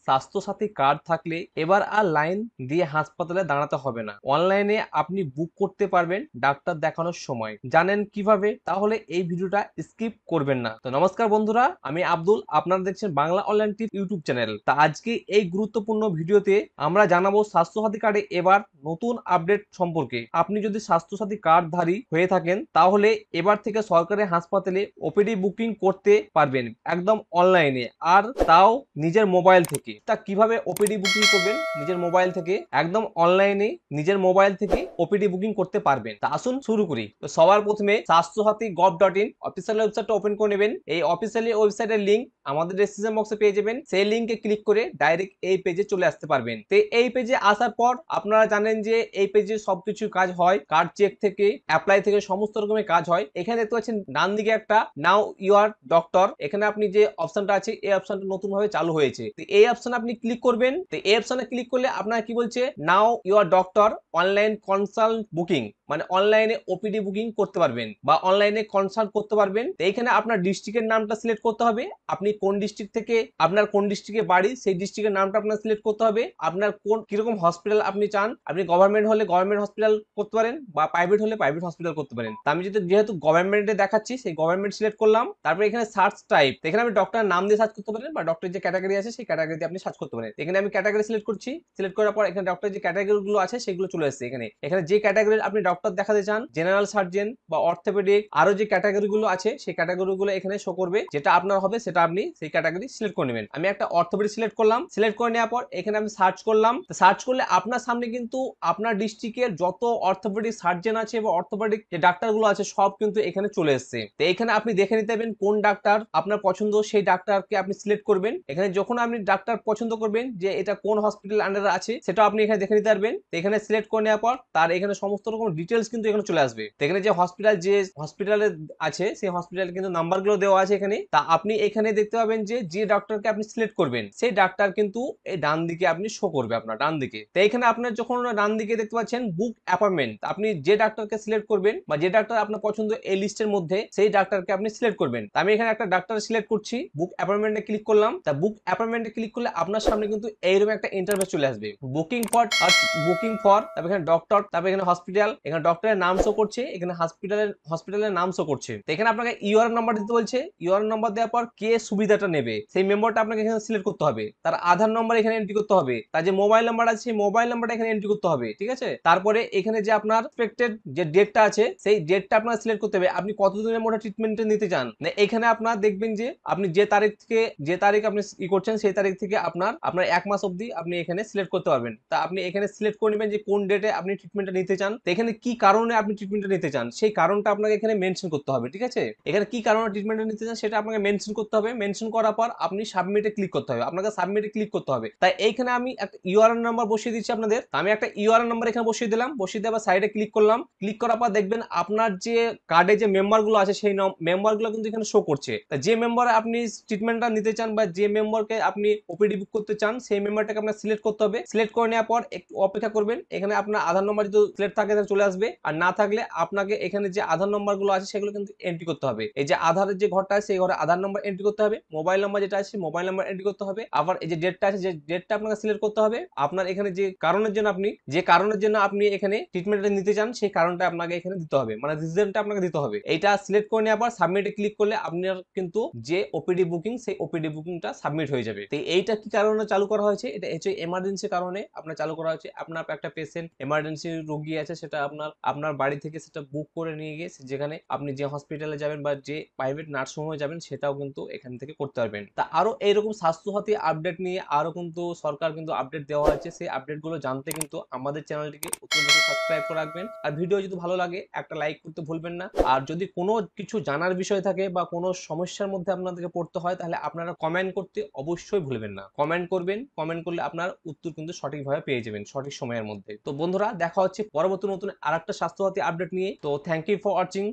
Swasthya Sathi card থাকলে এবার আর line দিয়ে হাসপাতালে দাঁড়াতে হবে না, অনলাইনে আপনি বুক করতে পারবেন ডাক্তার দেখানোর সময়। জানেন কিভাবে? তাহলে এই ভিডিওটা স্কিপ করবেন না। তো নমস্কার বন্ধুরা, আমি আব্দুল, আপনারা দেখছেন বাংলা অনলাইন টিপ ইউটিউব চ্যানেল। তা আজকে এই গুরুত্বপূর্ণ ভিডিওতে আমরা জানাবো স্বাস্থ্যসাথী কার্ডে এবার নতুন আপডেট সম্পর্কে। আপনি যদি স্বাস্থ্যসাথী কার্ডধারী হয়ে থাকেন তাহলে এবার থেকে সরকারি হাসপাতালে ওপিডি বুকিং করতে পারবেন একদম অনলাইনে, আর তাও নিজের মোবাইল থেকে। তা কিভাবে ওপিডি বুকিং করবেন নিজের মোবাইল থেকে? একদম অনলাইনে নিজের মোবাইল থেকে ওপিডি বুকিং করতে পারবেন। তা আসুন শুরু করি। তো সবার প্রথমে স্বাস্থ্যসাথী gov.in অফিসিয়াল ওয়েবসাইটটা ওপেন করে নেবেন। এই অফিসিয়ালি ওয়েবসাইটের লিংক আমাদের ডেসক্রিপশন বক্সে পেয়ে যাবেন। সেই লিংকে ক্লিক করে ডাইরেক্ট এই পেজে চলে আসতে পারবেন। তো এই পেজে আসার পর আপনারা জানেন যে এই পেজে সবকিছু কাজ হয়, কার্ড চেক থেকে অ্যাপ্লাই থেকে সমস্ত রকমের কাজ হয়। এখানে দেখতে পাচ্ছেন ডান দিকে একটা নাও ইউর ডক্টর, এখানে আপনি যে অপশনটা আছে এই অপশনটা নতুন ভাবে চালু হয়েছে। তো এই অপশনে আপনি ক্লিক করবেন। তো এই অপশনে ক্লিক করলে আপনারা কি বলছে, now your doctor online consult booking, মানে অনলাইনে ওপিডি বুকিং করতে পারবেন বা অনলাইনে কনসাল্ট করতে পারবেন। তো এইখানে আপনার ডিস্ট্রিক্টের নামটা সিলেক্ট করতে হবে। আপনি কোন ডিস্ট্রিক্ট থেকে, আপনার কোন ডিস্ট্রিক্টে বাড়ি সেই ডিস্ট্রিক্টের নামটা আপনার সিলেক্ট করতে হবে। আপনার কোন কিরকম হসপিটাল আপনি চান, আপনি গভর্নমেন্ট হলে গভর্নমেন্ট হসপিটাল করতে পারেন বা প্রাইভেট হলে প্রাইভেট হসপিটাল করতে পারেন। তো আমি যেহেতু গভর্নমেন্টে দেখাচ্ছি সেই গভর্নমেন্ট সিলেক্ট করলাম। তারপরে এখানে সার্চ টাইপ, এখানে আপনি ডক্টরের নাম দিয়ে সার্চ করতে পারেন বা ডক্টরের যে ক্যাটাগরি আছে সেই ক্যাটাগরিতে আপনি সার্চ করতে পারেন। এখানে আমি ক্যাটাগরি সিলেক্ট করছি। সিলেক্ট করার পর এখানে ডক্টরের যে ক্যাটাগরি গুলো আছে সেগুলো চলে আসছে। এখানে এখানে যে ক্যাটাগরির আপনি ডক্টর দেখাতে চান, জেনারেল সার্জন বা অর্থোপেডিক, আরো যে ক্যাটাগরি গুলো আছে সেই ক্যাটাগরি গুলো এখানে শো করবে। যেটা আপনার হবে সেটা আপনি সেই ক্যাটাগরি সিলেক্ট করে নেবেন। আমি একটা অর্থোপেডিক সিলেক্ট করলাম। সিলেক্ট করে নেওয়ার পর এখানে আমি সার্চ করলাম। সার্চ করলে আপনার সামনে কিন্তু আপনার ডিস্ট্রিক্টের যত অর্থোপেডিক সার্জন আছে বা অর্থোপেডিক যে ডাক্তারগুলো আছে সব কিন্তু এখানে চলে এসেছে। তো এখানে আপনি দেখে নিতে পারবেন কোন ডাক্তার আপনার পছন্দ, সেই ডাক্তারকে আপনি সিলেক্ট করবেন। এখানে যখন আপনি ডাক্তার পছন্দ করবেন যে এটা কোন হসপিটাল আন্ডারে আছে সেটা আপনি এখানে দেখে নিতে পারবেন। তো এখানে সিলেক্ট করে নেওয়ার পর তার এখানে সমস্ত রকম ডিটেলস কিন্তু এখানে চলে আসবে। তো এখানে যে হসপিটালে আছে সেই হসপিটালে কিন্তু নাম্বারগুলো দেওয়া আছে এখানে। তা আপনি এখানে দেখতে পাবেন যে যে ডক্টরকে আপনি সিলেক্ট করবেন সেই ডাক্তার কিন্তু এই ডান দিকে আপনি শো করবে আপনার ডান দিকে। তো এখানে আপনার যখন ডান দিকে দেখতে পাচ্ছেন বুক অ্যাপয়েন্টমেন্ট, আপনি যে ডাক্তারকে সিলেক্ট করবেন বা যে ডাক্তার আপনার পছন্দ এই লিস্টের মধ্যে সেই ডাক্তারকে আপনি সিলেক্ট করবেন। আমি এখানে একটা ডাক্তার সিলেক্ট করছি, বুক অ্যাপয়েন্টমেন্টে ক্লিক করলাম। তা বুক অ্যাপয়েন্টমেন্টে ক্লিক করলে আপনার সামনে কিন্তু এইরকম একটা ইন্টারফেস চলে আসবে, বুকিং ফর তারপর এখানে ডক্টর, তারপর এখানে হসপিটাল, এখানে ডক্টরের নাম শো করছে, এখানে হসপিটালের নাম শো করছে। তো এখানে আপনাকে ইউআর নাম্বার দিতে বলছে। ইউআর নাম্বার দেওয়ার পর কে সুবিধাটা নেবে সেই মেম্বারটা আপনাকে এখানে সিলেক্ট করতে হবে। তার আধার নাম্বার এখানে এন্ট্রি করতে হবে, তার যে মোবাইল নাম্বার আছে সেই মোবাইল নাম্বারটা এখানে এন্ট্রি করতে হবে, ঠিক আছে। তারপরে এখানে যে আপনার এক্সপেক্টেড যে ডেটটা আছে সেই ডেটটা আপনার সিলেক্ট করতে হবে, আপনি কতদিনের মধ্যে ট্রিটমেন্টটা নিতে চান। এখানে আপনার দেখবেন যে আপনি যে তারিখ আপনি ই করছেন সেই তারিখ থেকে আপনার 1 মাস অবধি আপনি এখানে সিলেক্ট করতে পারবেন। তা আপনি এখানে সিলেক্ট করে নেবেন যে কোন ডেটে আপনি ট্রিটমেন্টটা নিতে চান। তো এখানে কি কারণে আপনি ট্রিটমেন্টটা নিতে চান সেই কারণটা আপনাকে এখানে মেনশন করতে হবে, ঠিক আছে। এখানে কি কারণে ট্রিটমেন্টটা নিতে চান সেটা আপনাকে মেনশন করতে হবে। মেনশন করার পর আপনি সাবমিটে ক্লিক করতে হবে, আপনাকে সাবমিটে ক্লিক করতে হবে। তাই এইখানে আমি একটা ইউআরএন নাম্বার বসিয়ে দিচ্ছি আপনাদের। আমি একটা ইউআরএন নাম্বার এখানে বসিয়ে দিলাম। বসিয়ে দেওয়ার সাইডে ক্লিক করলাম। ক্লিক করার পর দেখবেন আপনার যে কার্ডে যে মেম্বার গুলো আছে সেই মেম্বার গুলো কিন্তু এখানে শো করছে। তা যে মেম্বার আপনি ট্রিটমেন্টটা নিতে চান বা যে মেম্বারকে আপনি ওপিডি বুক করতে চান সেই মেম্বারটাকে আপনার সিলেক্ট করতে হবে। সিলেক্ট করে নেওয়ার পর একটু অপেক্ষা করবেন। এখানে আপনার আধার নম্বর যদি সিলেক্ট থাকে তাহলে চলে আসবে, আর না থাকলে আপনাকে এখানে যে আধার নম্বর গুলো আছে সেগুলো কিন্তু এন্ট্রি করতে হবে। এই যে আধারের যে ঘরটা আছে সেই ঘরে আধার নম্বর এন্ট্রি করতে হবে, মোবাইল নাম্বার যেটা আছে মোবাইল নাম্বার এন্ট্রি করতে হবে। আবার এই যে ডেটটা আছে যে ডেটটা আপনাকে সিলেক্ট করতে হবে। আপনার এখানে যে কারণের জন্য আপনি এখানে ট্রিটমেন্টটা নিতে চান সেই কারণটা আপনাকে এখানে দিতে হবে, মানে রিজনটা আপনাকে দিতে হবে। এইটা সিলেক্ট করে নেওয়ার পর সাবমিটে ক্লিক করলে আপনার কিন্তু যে ওপিডি বুকিং সেই ওপিডি বুকিংটা সাবমিট হয়ে যাবে। তো এইটা কি কারণে চালু করা হয়েছে, এটা হচ্ছে এমার্জেন্সি কারণে আপনার চালু করা হয়েছে। আপনার একটা পেশেন্ট এমার্জেন্সি রোগী আছে, সেটা আপনার বাড়ি থেকে সেটা বুক করে নিয়ে গিয়ে যেখানে আপনি যে হসপিটালে যাবেন বা যে প্রাইভেট নার্সিংহোমে যাবেন সেটাও কিন্তু এখান থেকে করতে পারবেন। তা আরো এইরকম স্বাস্থ্যসাথী আপডেট নিয়ে আরো কিন্তু সরকার কিন্তু আপডেট দেওয়া হয়েছে। সেই আপডেট গুলো জানতে কিন্তু আমাদের চ্যানেলটিকে অতি সাবস্ক্রাইব করে রাখবেন। আর ভিডিও যদি ভালো লাগে একটা লাইক করতে ভুলবেন না। আর যদি কোনো কিছু জানার বিষয় থাকে বা কোনো সমস্যার মধ্যে আপনাদেরকে পড়তে হয় তাহলে আপনারা কমেন্ট করতে অবশ্যই ভুলবেন না। কমেন্ট করবেন, কমেন্ট করলে আপনার উত্তর কিন্তু সঠিকভাবে পেয়ে যাবেন সঠিক সময়ের মধ্যে। তো বন্ধুরা দেখা হচ্ছে পরবর্তী নতুন আরেকটা স্বাস্থ্যসাথী আপডেট নিয়ে। তো থ্যাংক ইউ ফর ওয়াচিং।